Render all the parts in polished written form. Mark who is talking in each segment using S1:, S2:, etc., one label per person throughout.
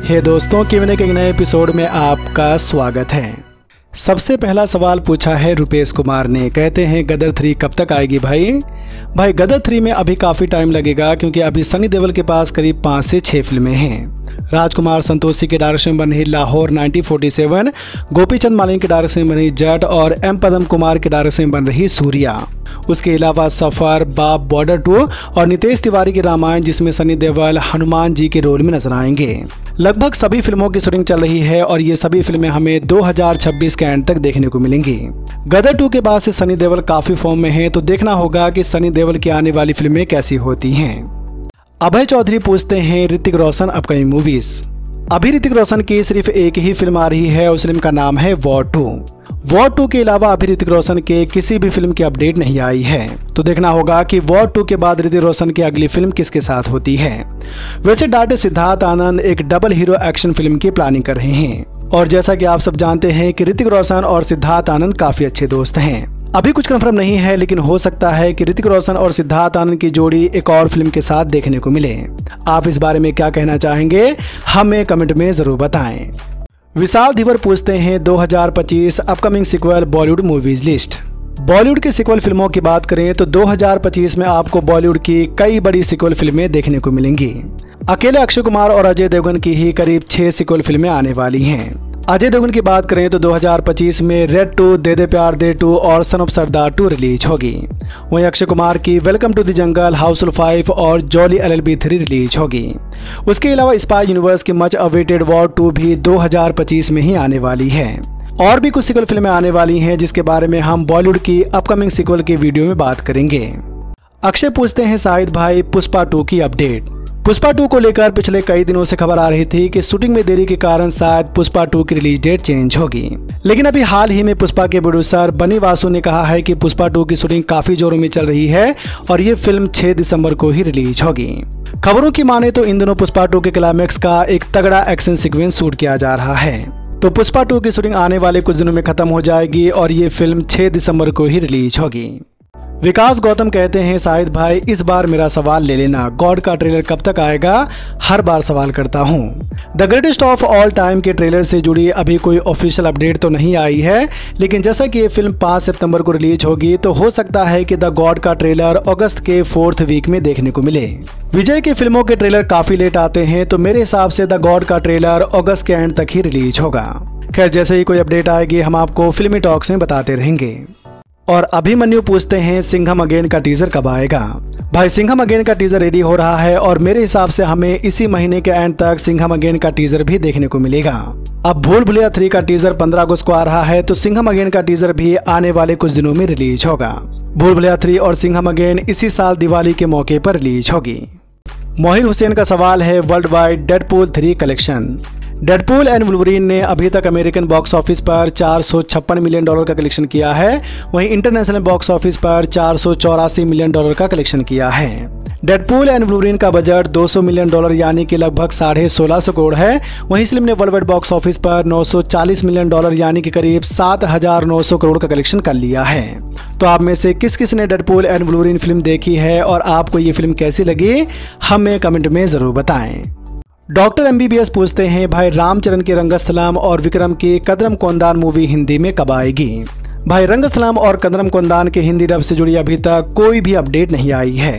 S1: हे दोस्तों, Q&A के नए एपिसोड में आपका स्वागत है। सबसे पहला सवाल पूछा है रुपेश कुमार ने। कहते हैं गदर 3 कब तक आएगी भाई? गदर 3 में अभी काफ़ी टाइम लगेगा, क्योंकि अभी सनी देओल के पास करीब 5 से 6 फिल्में हैं। राजकुमार संतोषी के डायरेक्शन में बन रही लाहौर 1947, गोपीचंद मालिनी के डायरेक्शन में बन रही जट और एम पदम कुमार के डायरेक्शन में बन रही सूर्या। उसके अलावा सफ़र, बाप, बॉर्डर 2 और नितेश तिवारी की रामायण, जिसमें सनी देओल हनुमान जी के रोल में नजर आएंगे। लगभग सभी फिल्मों की शूटिंग चल रही है और ये सभी फिल्में हमें 2026 के एंड तक देखने को मिलेंगी। गदर 2 के बाद से सनी देओल काफ़ी फॉर्म में है, तो देखना होगा कि सनी देओल की आने वाली फिल्में कैसी होती हैं। अभय चौधरी पूछते हैं ऋतिक रोशन अपकमिंग मूवीज। अभी ऋतिक रोशन की सिर्फ एक ही फिल्म आ रही है, उस फिल्म का नाम है वॉर 2। वॉर 2 के अलावा अभी ऋतिक रोशन के किसी भी फिल्म की अपडेट नहीं आई है, तो देखना होगा कि वॉर 2 के बाद ऋतिक रोशन की अगली फिल्म किसके साथ होती है। वैसे डायरेक्टर सिद्धार्थ आनंद एक डबल हीरो एक्शन फिल्म की प्लानिंग कर रहे हैं, और जैसा कि आप सब जानते हैं कि ऋतिक रोशन और सिद्धार्थ आनंद काफी अच्छे दोस्त हैं। अभी कुछ कंफर्म नहीं है, लेकिन हो सकता है कि ऋतिक रोशन और सिद्धार्थ आनंद की जोड़ी एक और फिल्म के साथ देखने को मिले। आप इस बारे में क्या कहना चाहेंगे, हमें कमेंट में जरूर बताएं। विशाल धीवर पूछते हैं 2025 upcoming sequel Bollywood movies list. Bollywood की सीक्वल फिल्मों की बात करें तो 2025 में आपको बॉलीवुड की कई बड़ी सीक्वल फिल्में देखने को मिलेंगी। अकेले अक्षय कुमार और अजय देवगन की ही करीब 6 सीक्वल फिल्में आने वाली हैं। अजय देवगन की बात करें तो 2025 में रेड 2, दे दे प्यार दे 2 और सन ऑफ सरदार 2 रिलीज होगी। वहीं अक्षय कुमार की Welcome to the Jungle, Housefull 5 और जॉली LLB 3 रिलीज होगी। उसके अलावा स्पाई यूनिवर्स की मच अवेटेड वॉर 2 भी 2025 में ही आने वाली है। और भी कुछ सीक्वल फिल्में आने वाली हैं, जिसके बारे में हम बॉलीवुड की अपकमिंग सीक्वल की वीडियो में बात करेंगे। अक्षय पूछते हैं शाहिद भाई पुष्पा 2 की अपडेट। पुष्पा 2 को लेकर पिछले कई दिनों से खबर आ रही थी कि शूटिंग में देरी के कारण शायद पुष्पा 2 की रिलीज डेट चेंज होगी, लेकिन अभी हाल ही में पुष्पा के प्रोड्यूसर बनी वासु ने कहा है कि पुष्पा 2 की शूटिंग काफी जोरों में चल रही है और ये फिल्म 6 दिसंबर को ही रिलीज होगी। खबरों की माने तो इन दिनों पुष्पा 2 के क्लाइमैक्स का एक तगड़ा एक्शन सीक्वेंस शूट किया जा रहा है, तो पुष्पा 2 की शूटिंग आने वाले कुछ दिनों में खत्म हो जाएगी और ये फिल्म 6 दिसंबर को ही रिलीज होगी। विकास गौतम कहते हैं शाहिद भाई इस बार मेरा सवाल ले लेना, गॉड का ट्रेलर कब तक आएगा? हर बार सवाल करता हूँ। The greatest of all time के ट्रेलर से जुड़ी अभी कोई ऑफिशियल अपडेट तो नहीं आई है, लेकिन जैसा कि ये फिल्म 5 सितंबर को रिलीज होगी, तो हो सकता है कि द गॉड का ट्रेलर अगस्त के 4th वीक में देखने को मिले। विजय की फिल्मों के ट्रेलर काफी लेट आते हैं, तो मेरे हिसाब से द गॉड का ट्रेलर अगस्त के एंड तक ही रिलीज होगा। खैर, जैसे ही कोई अपडेट आएगी हम आपको फिल्मी टॉक्स में बताते रहेंगे। और अभिमन्यु पूछते हैं सिंघम अगेन का टीजर कब आएगा? भाई सिंघम अगेन का टीजर रेडी हो रहा है और मेरे हिसाब से हमें इसी महीने के एंड तक सिंघम अगेन का टीजर भी देखने को मिलेगा। अब भूल भुलैया 3 का टीजर 15 अगस्त को आ रहा है, तो सिंघम अगेन का टीजर भी आने वाले कुछ दिनों में रिलीज होगा। भूल भुलैया 3 और सिंघम अगेन इसी साल दिवाली के मौके पर रिलीज होगी। मोहिन हुसैन का सवाल है world wide Deadpool 3 collection. Deadpool and Wolverine ने अभी तक अमेरिकन बॉक्स ऑफिस पर $456 मिलियन का कलेक्शन किया है, वहीं इंटरनेशनल बॉक्स ऑफिस पर $484 मिलियन का कलेक्शन किया है। डेडपूल एंड वुल्वरीन का बजट $200 मिलियन यानी कि लगभग 1650 करोड़ है। वहीं इस फिल्म ने वर्ल्ड वाइड बॉक्स ऑफिस पर $940 मिलियन यानी कि करीब 7900 करोड़ का कलेक्शन कर लिया है। तो आप में से किस किस ने डेडपूल एंड वुल्वरीन फिल्म देखी है और आपको ये फिल्म कैसी लगी, हमें कमेंट में जरूर बताएं। डॉक्टर MBBS पूछते हैं भाई रामचरण की रंगस्थलम और विक्रम की कदरम कोंदान मूवी हिंदी में कब आएगी? भाई रंगस्थलम और कदरम कोंदान के हिंदी डब से जुड़ी अभी तक कोई भी अपडेट नहीं आई है।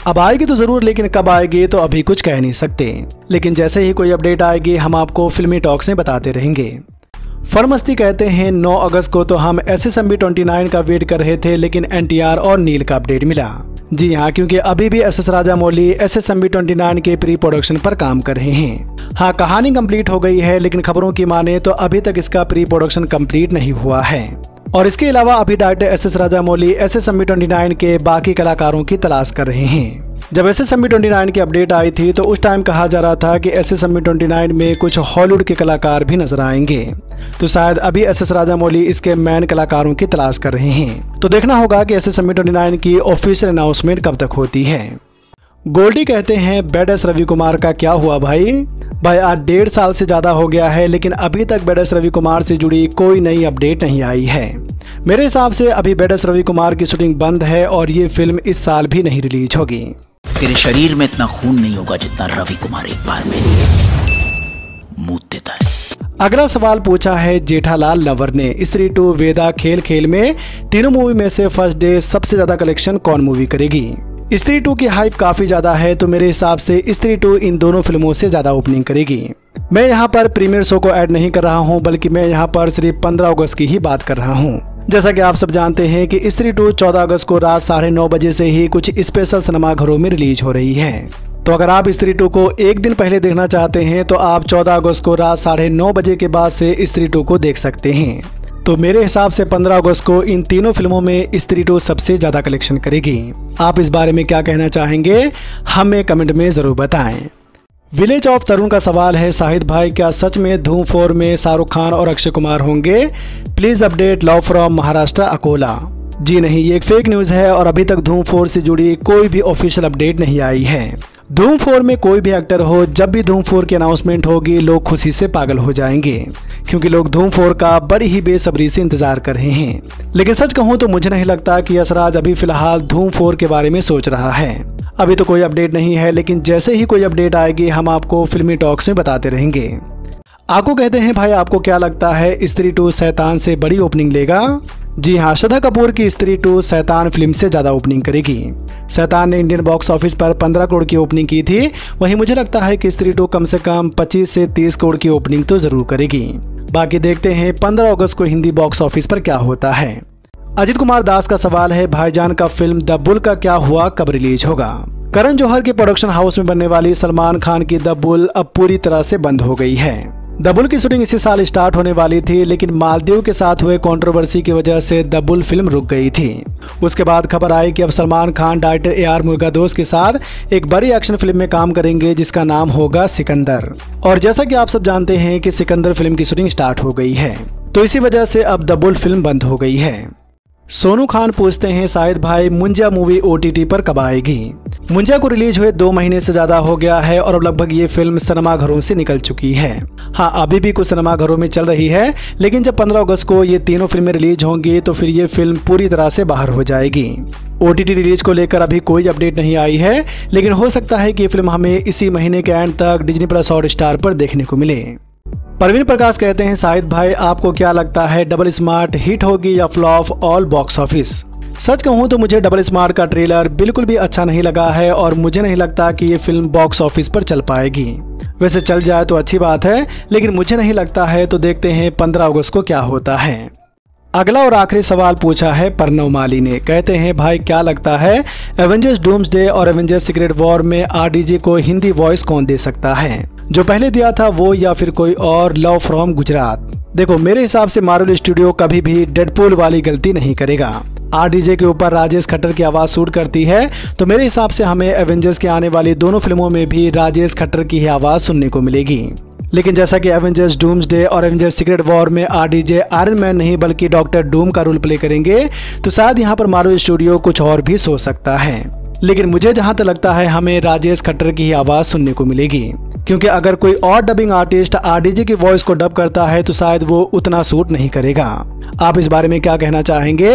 S1: अब आएगी तो जरूर, लेकिन कब आएगी तो अभी कुछ कह नहीं सकते, लेकिन जैसे ही कोई अपडेट आएगी हम आपको फिल्मी टॉक्स में बताते रहेंगे। फरमस्ती कहते हैं 9 अगस्त को तो हम SSMB 29 का वेट कर रहे थे, लेकिन NTR और नील का अपडेट मिला। जी हाँ, क्योंकि अभी भी SS राजामौली SSMB 29 के प्री प्रोडक्शन पर काम कर रहे हैं। हाँ, कहानी कंप्लीट हो गई है, लेकिन खबरों की माने तो अभी तक इसका प्री प्रोडक्शन कंप्लीट नहीं हुआ है। और इसके अलावा अभी डायरेक्टर SS राजामौली SSMB 29 के बाकी कलाकारों की तलाश कर रहे हैं। जब SSMB 29 की अपडेट आई थी तो उस टाइम कहा जा रहा था कि SSMB 29 में कुछ हॉलीवुड के कलाकार भी नजर आएंगे, तो शायद अभी SS राजामौली इसके मेन कलाकारों की तलाश कर रहे हैं। तो देखना होगा कि SSMB 29 की ऑफिशियल अनाउंसमेंट कब तक होती है। गोल्डी कहते हैं बेडस रवि कुमार का क्या हुआ भाई? आज 1.5 साल से ज़्यादा हो गया है, लेकिन अभी तक बेडस रवि कुमार से जुड़ी कोई नई अपडेट नहीं आई है। मेरे हिसाब से अभी बेडस रवि कुमार की शूटिंग बंद है और ये फिल्म इस साल भी नहीं रिलीज होगी।
S2: तेरे शरीर में इतना खून नहीं होगा जितना रवि कुमार एक बार में
S1: अगला सवाल पूछा है जेठालाल लवर ने, स्त्री 2, वेदा, खेल खेल में तीनों मूवी में से फर्स्ट डे सबसे ज्यादा कलेक्शन कौन मूवी करेगी? स्त्री 2 की हाइप काफी ज्यादा है, तो मेरे हिसाब से स्त्री 2 इन दोनों फिल्मों से ज्यादा ओपनिंग करेगी। मैं यहाँ पर प्रीमियर शो को ऐड नहीं कर रहा हूँ, बल्कि मैं यहाँ पर सिर्फ 15 अगस्त की ही बात कर रहा हूँ। जैसा कि आप सब जानते हैं कि स्त्री 2 14 अगस्त को रात 9:30 बजे से ही कुछ स्पेशल सिनेमा घरों में रिलीज हो रही है। तो अगर आप स्त्री 2 को एक दिन पहले देखना चाहते हैं तो आप 14 अगस्त को रात 9:30 बजे के बाद से स्त्री 2 को देख सकते हैं। तो मेरे हिसाब से 15 अगस्त को इन तीनों फिल्मों में स्त्री 2 सबसे ज्यादा कलेक्शन करेगी। आप इस बारे में क्या कहना चाहेंगे, हमें कमेंट में जरूर बताएं। विलेज ऑफ तरुण का सवाल है, शाहिद भाई क्या सच में धूम 4 में शाहरुख खान और अक्षय कुमार होंगे? Please update, love from Maharashtra Akola. जी नहीं, ये एक फेक न्यूज है और अभी तक धूम 4 से जुड़ी कोई भी ऑफिशियल अपडेट नहीं आई है। धूम 4 में कोई भी एक्टर हो, जब भी धूम 4 की अनाउंसमेंट होगी लोग खुशी से पागल हो जाएंगे, क्योंकि लोग धूम 4 का बड़ी ही बेसब्री से इंतजार कर रहे हैं। लेकिन सच कहूं तो मुझे नहीं लगता कि यशराज अभी फिलहाल धूम 4 के बारे में सोच रहा है। अभी तो कोई अपडेट नहीं है, लेकिन जैसे ही कोई अपडेट आएगी हम आपको फिल्मी टॉक्स में बताते रहेंगे। आपको कहते हैं भाई, आपको क्या लगता है स्त्री 2 शैतान से बड़ी ओपनिंग लेगा? जी हाँ, श्रद्धा कपूर की स्त्री 2 शैतान फिल्म से ज्यादा ओपनिंग करेगी। शैतान ने इंडियन बॉक्स ऑफिस पर 15 करोड़ की ओपनिंग की थी, वहीं मुझे लगता है कि स्त्री 2 कम से कम 25 से 30 करोड़ की ओपनिंग तो जरूर करेगी। बाकी देखते हैं 15 अगस्त को हिंदी बॉक्स ऑफिस पर क्या होता है। अजित कुमार दास का सवाल है, भाईजान का फिल्म द बुल का क्या हुआ, कब रिलीज होगा? करण जौहर के प्रोडक्शन हाउस में बनने वाली सलमान खान की द बुल अब पूरी तरह से बंद हो गई है। द बुल की शूटिंग इसी साल स्टार्ट होने वाली थी, लेकिन मालदीव के साथ हुए कंट्रोवर्सी की वजह से द बुल फिल्म रुक गई थी। उसके बाद खबर आई कि अब सलमान खान डायरेक्टर AR मुरुगदोस के साथ एक बड़ी एक्शन फिल्म में काम करेंगे, जिसका नाम होगा सिकंदर। और जैसा कि आप सब जानते हैं कि सिकंदर फिल्म की शूटिंग स्टार्ट हो गई है, तो इसी वजह से अब द बुल फिल्म बंद हो गई है। सोनू खान पूछते हैं, शाहिद भाई मुंजा मूवी OTT पर कब आएगी? मुंजा को रिलीज हुए 2 महीने से ज्यादा हो गया है और अब लगभग ये फिल्म सिनेमा घरों से निकल चुकी है। हाँ, अभी भी कुछ सिनेमा घरों में चल रही है, लेकिन जब 15 अगस्त को ये तीनों फिल्में रिलीज होंगी तो फिर ये फिल्म पूरी तरह से बाहर हो जाएगी। OTT रिलीज को लेकर अभी कोई अपडेट नहीं आई है, लेकिन हो सकता है कि ये फिल्म हमें इसी महीने के एंड तक डिज्नी प्लस हॉटस्टार पर देखने को मिले। परवीन प्रकाश कहते हैं, शाहिद भाई आपको क्या लगता है डबल स्मार्ट हिट होगी या फ्लॉप ऑल बॉक्स ऑफिस? सच कहूँ तो मुझे डबल स्मार्ट का ट्रेलर बिल्कुल भी अच्छा नहीं लगा है और मुझे नहीं लगता कि ये फिल्म बॉक्स ऑफिस पर चल पाएगी। वैसे चल जाए तो अच्छी बात है, लेकिन मुझे नहीं लगता है, तो देखते हैं 15 अगस्त को क्या होता है। अगला और आखिरी सवाल पूछा है प्रणव माली ने, कहते हैं भाई क्या लगता है एवेंजर्स डूम्सडे और एवेंजर्स सीक्रेट वॉर में RDJ को हिंदी वॉइस कौन दे सकता है? जो पहले दिया था वो या फिर कोई और? Love from Gujarat. देखो, मेरे हिसाब से मार्वल स्टूडियो कभी भी डेडपूल वाली गलती नहीं करेगा। RDJ के ऊपर राजेश खट्टर की आवाज सूट करती है, तो मेरे हिसाब से हमें एवेंजर्स के आने वाली दोनों फिल्मों में भी राजेश खट्टर की ही आवाज सुनने को मिलेगी। लेकिन जैसा कि एवेंजर्स डूम्सडे और एवेंजर्स सीक्रेट वॉर में RDJ आयरन मैन नहीं बल्कि डॉक्टर डूम का रोल प्ले करेंगे, तो शायद यहाँ पर मार्वल स्टूडियो कुछ और भी सोच सकता है। लेकिन मुझे जहाँ तक लगता है हमें राजेश खट्टर की ही आवाज सुनने को मिलेगी, क्योंकि अगर कोई और डबिंग आर्टिस्ट RDJ की वॉइस को डब करता है तो शायद वो उतना सूट नहीं करेगा। आप इस बारे में क्या कहना चाहेंगे,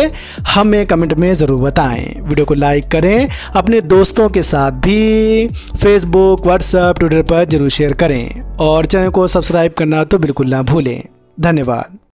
S1: हमें कमेंट में ज़रूर बताएं। वीडियो को लाइक करें, अपने दोस्तों के साथ भी फेसबुक, व्हाट्सएप, ट्विटर पर जरूर शेयर करें और चैनल को सब्सक्राइब करना तो बिल्कुल ना भूलें। धन्यवाद।